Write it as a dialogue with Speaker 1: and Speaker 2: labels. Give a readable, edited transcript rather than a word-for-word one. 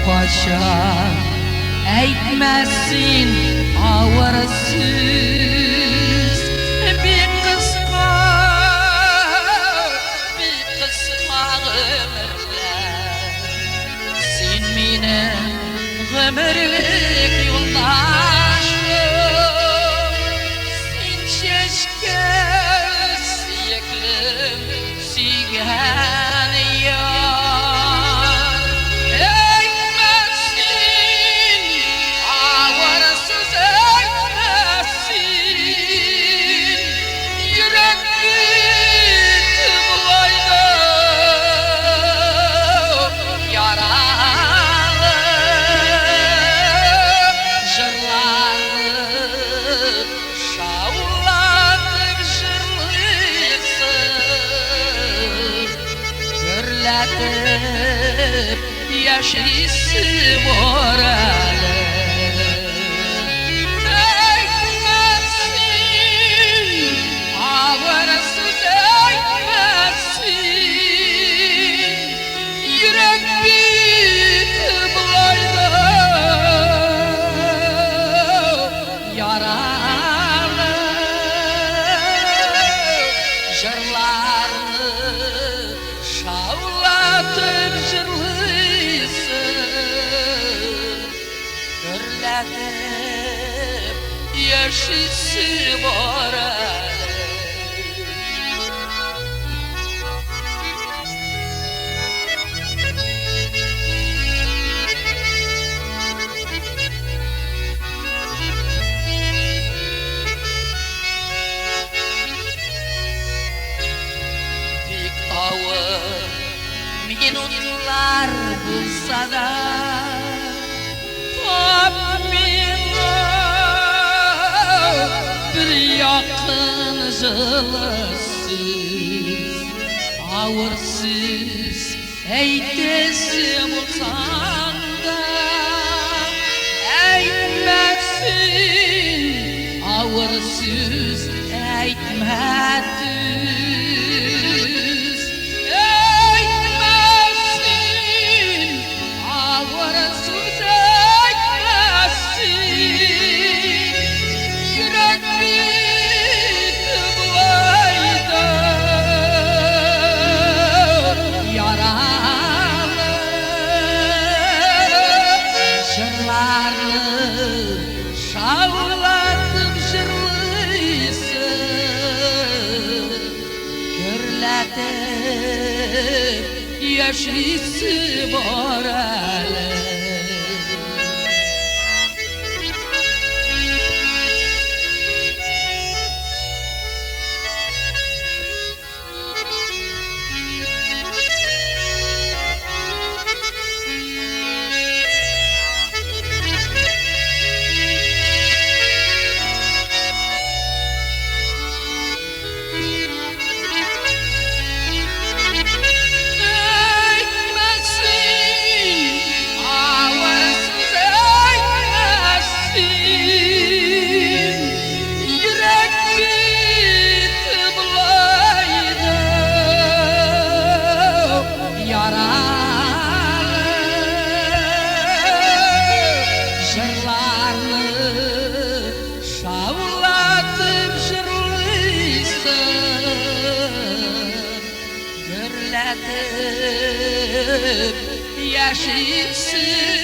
Speaker 1: Paşa eğitmezsin ağırsız bir kısma ömürler. Sen benim ömürlük yoldaşım, sen şeşkel siyeklim siygen yar. Eğitmezsin ağırsız eğitmezsin, yürek bitip olaydı yaralı jırlarını şavlatıp jırlısın, gürletip yaşlısın oralı. Eğitmezsin ağırsız eğitmezsin, yürek bitip olaydı yaralı jırlarını şavlatıp jırlısın, gürletip yaşlısın oralı. Minutlar bulsa da bir yakın jılısız, ağırsız eğitesim olsan da eğitmezsin, ağırsız eğitme düz. Eğitmezsin, ağırsız eğitmezsin, yürek bitip olaydı yaralı jırlarını şavlatıp jırlısın, gürletip yaşlısın oralı. Şavlatıp jırlısın, gürletip yaşlısın